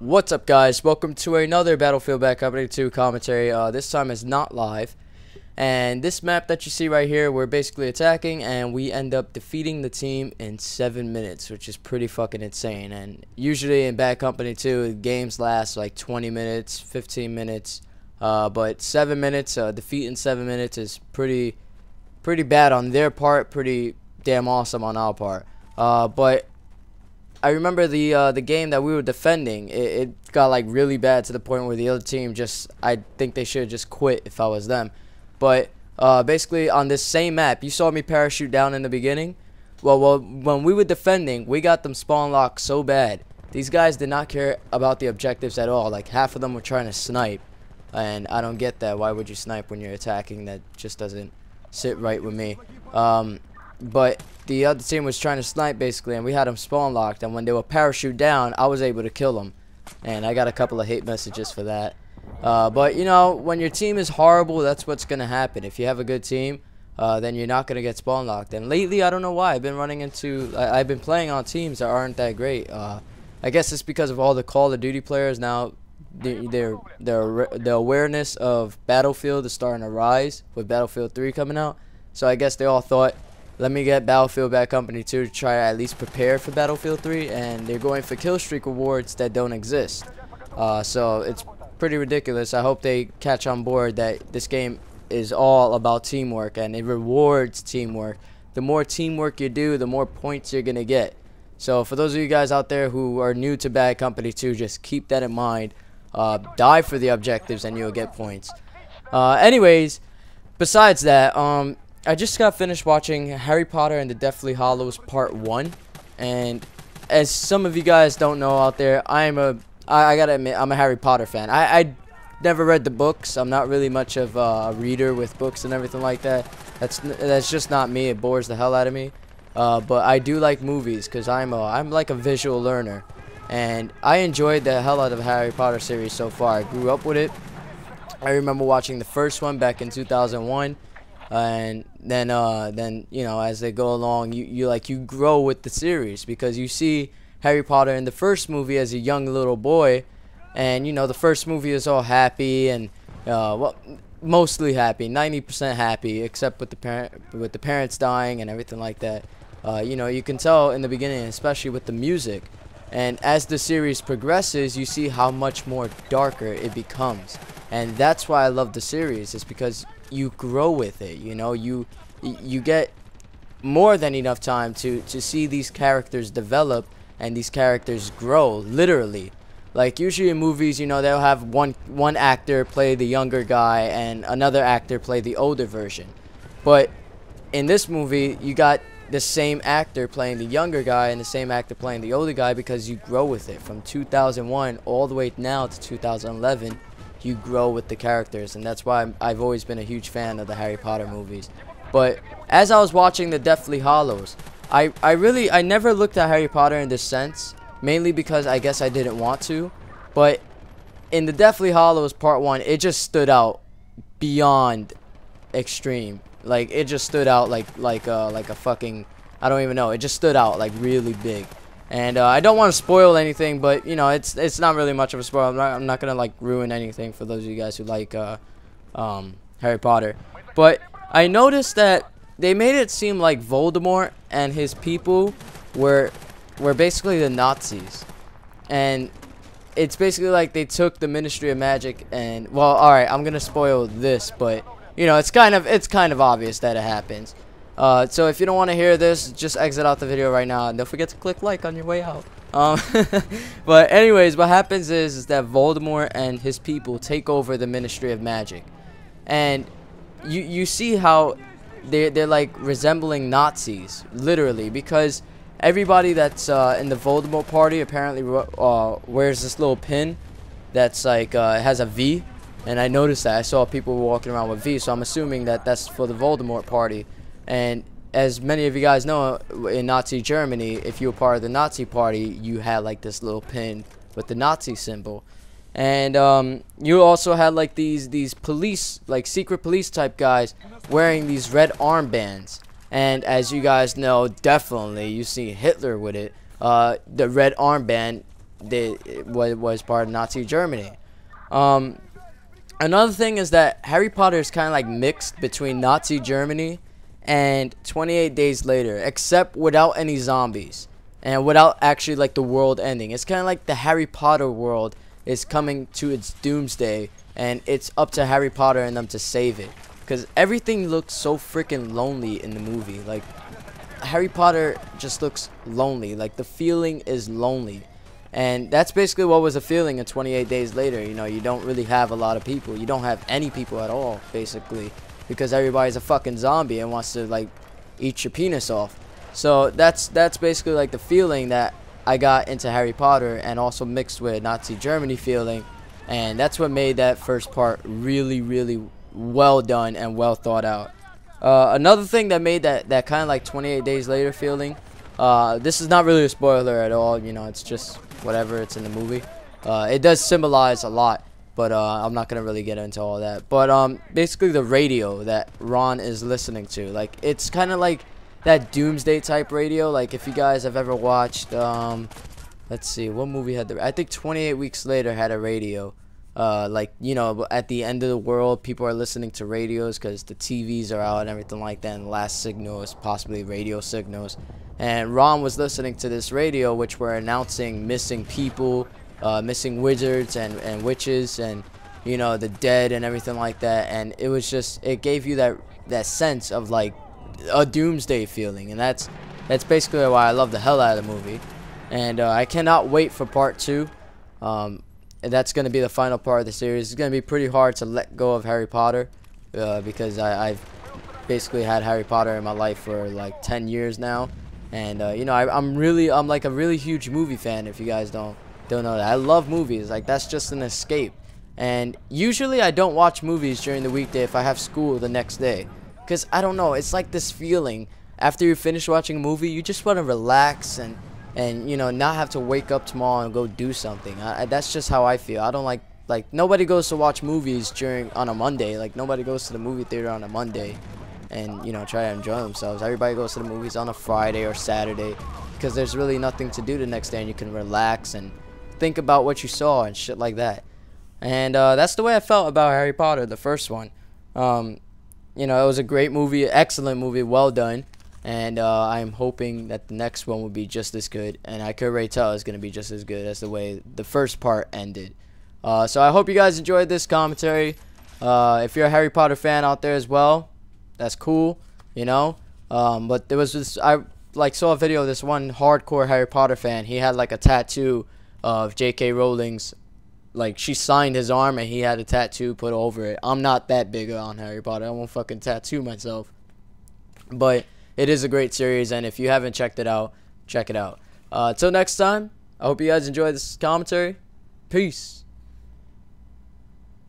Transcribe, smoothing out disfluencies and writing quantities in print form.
What's up, guys? Welcome to another Battlefield Bad Company 2 commentary. This time is not live. And this map that you see right here, we're basically attacking, and we end up defeating the team in 7 minutes, which is pretty fucking insane. And usually in Bad Company 2, games last like 20 minutes, 15 minutes. But 7 minutes, defeat in 7 minutes is pretty bad on their part, pretty damn awesome on our part. But I remember the game that we were defending, it got like really bad to the point where the other team I think they should have just quit if I was them. But basically on this same map, you saw me parachute down in the beginning. Well, when we were defending, we got them spawn locked so bad. These guys did not care about the objectives at all. Like half of them were trying to snipe, and I don't get that. Why would you snipe when you're attacking? That just doesn't sit right with me. But the other team was trying to snipe basically, and we had them spawn locked, and when they would parachute down, I was able to kill them, and I got a couple of hate messages for that. But you know, when your team is horrible, that's what's gonna happen. If you have a good team, then you're not gonna get spawn locked. And lately, I don't know why, I've been playing on teams that aren't that great. I guess it's because of all the Call of Duty players now. The awareness of Battlefield is starting to rise with Battlefield 3 coming out. So I guess they all thought, let me get Battlefield Bad Company 2 to try to at least prepare for Battlefield 3, and they're going for kill streak rewards that don't exist. So it's pretty ridiculous. I hope they catch on board that this game is all about teamwork, and it rewards teamwork. The more teamwork you do, the more points you're going to get. So for those of you guys out there who are new to Bad Company 2, just keep that in mind. Die for the objectives and you'll get points. Anyways, besides that, I just got finished watching Harry Potter and the Deathly Hallows Part 1, and as some of you guys don't know out there, I gotta admit, I'm a Harry Potter fan. I never read the books. I'm not really much of a reader with books and everything like that. That's just not me. It bores the hell out of me. But I do like movies because I'm like a visual learner, and I enjoyed the hell out of the Harry Potter series so far. I grew up with it. I remember watching the first one back in 2001. And then you know, as they go along, you grow with the series, because you see Harry Potter in the first movie as a young little boy, and you know, the first movie is all happy and well, mostly happy, 90% happy, except with the parents dying and everything like that. You know, you can tell in the beginning, especially with the music, and as the series progresses, you see how much more darker it becomes. And that's why I love the series, is because you grow with it. You know, you get more than enough time to see these characters develop and these characters grow, literally. Like usually in movies, you know, they'll have one actor play the younger guy and another actor play the older version. But in this movie, you got the same actor playing the younger guy and the same actor playing the older guy, because you grow with it from 2001 all the way now to 2011. You grow with the characters, and that's why I've always been a huge fan of the Harry Potter movies. But as I was watching the Deathly Hallows, I never looked at Harry Potter in this sense, mainly because I guess I didn't want to. But in the Deathly Hallows Part 1, it just stood out beyond extreme. Like it just stood out like a fucking, I don't even know. It just stood out like really big. And I don't want to spoil anything, but you know, it's not really much of a spoil. I'm not gonna like ruin anything for those of you guys who like Harry Potter. But I noticed that they made it seem like Voldemort and his people were basically the Nazis, and it's basically like they took the Ministry of Magic and, well, all right, I'm gonna spoil this, but you know, it's kind of obvious that it happens. So if you don't want to hear this, just exit out the video right now, and don't forget to click like on your way out. But anyways, what happens is that Voldemort and his people take over the Ministry of Magic, and you see how they're like resembling Nazis, literally, because everybody that's in the Voldemort party apparently wears this little pin that's like has a V, and I noticed that. I saw people walking around with V, so I'm assuming that that's for the Voldemort party. And as many of you guys know, in Nazi Germany, if you were part of the Nazi party, you had like this little pin with the Nazi symbol. And you also had like these police, like secret police type guys, wearing these red armbands. And as you guys know, definitely you see Hitler with it. The red armband was part of Nazi Germany. Another thing is that Harry Potter is kind of like mixed between Nazi Germany and 28 Days Later, except without any zombies and without actually like the world ending. It's kind of like the Harry Potter world is coming to its doomsday, and it's up to Harry Potter and them to save it, because everything looks so freaking lonely in the movie. Like, Harry Potter just looks lonely. Like, the feeling is lonely. And that's basically what was the feeling in 28 Days Later. You know, you don't really have a lot of people. You don't have any people at all, basically, because everybody's a fucking zombie and wants to, like, eat your penis off. So that's basically, like, the feeling that I got into Harry Potter, and also mixed with Nazi Germany feeling. And that's what made that first part really, really well done and well thought out. Another thing that made that kind of like 28 Days Later feeling, this is not really a spoiler at all, you know, it's just whatever, it's in the movie. It does symbolize a lot, but I'm not gonna really get into all that. But basically the radio that Ron is listening to, like, it's kind of like that doomsday type radio. Like, if you guys have ever watched, let's see, what movie had I think 28 Weeks Later had a radio. Like, you know, at the end of the world, people are listening to radios because the TVs are out and everything like that, and the last signal is possibly radio signals. And Ron was listening to this radio, which were announcing missing people, missing wizards and witches, and, you know, the dead and everything like that. And it was just, it gave you that sense of like a doomsday feeling, and that's basically why I love the hell out of the movie. And I cannot wait for part 2. And that's going to be the final part of the series. It's going to be pretty hard to let go of Harry Potter, because I've basically had Harry Potter in my life for like 10 years now. And you know, I'm like a really huge movie fan, if you guys don't know that. I love movies. Like, that's just an escape. And usually I don't watch movies during the weekday if I have school the next day, because I don't know, it's like this feeling after you finish watching a movie, you just want to relax and you know, not have to wake up tomorrow and go do something. That's just how I feel. I don't like nobody goes to watch movies on a Monday. Like, nobody goes to the movie theater on a Monday and, you know, try to enjoy themselves. Everybody goes to the movies on a Friday or Saturday, because there's really nothing to do the next day, and you can relax and think about what you saw and shit like that. And that's the way I felt about Harry Potter, the first one. You know, it was a great movie, excellent movie, well done. And I'm hoping that the next one will be just as good. And I could already tell it's going to be just as good as the way the first part ended. So I hope you guys enjoyed this commentary. If you're a Harry Potter fan out there as well, that's cool, you know. But there was this, I like saw a video of this one hardcore Harry Potter fan. He had like a tattoo of J.K. Rowling's, like, she signed his arm and he had a tattoo put over it. I'm not that big on Harry Potter. I won't fucking tattoo myself. But it is a great series, and if you haven't checked it out, check it out. Till next time, I hope you guys enjoyed this commentary. Peace.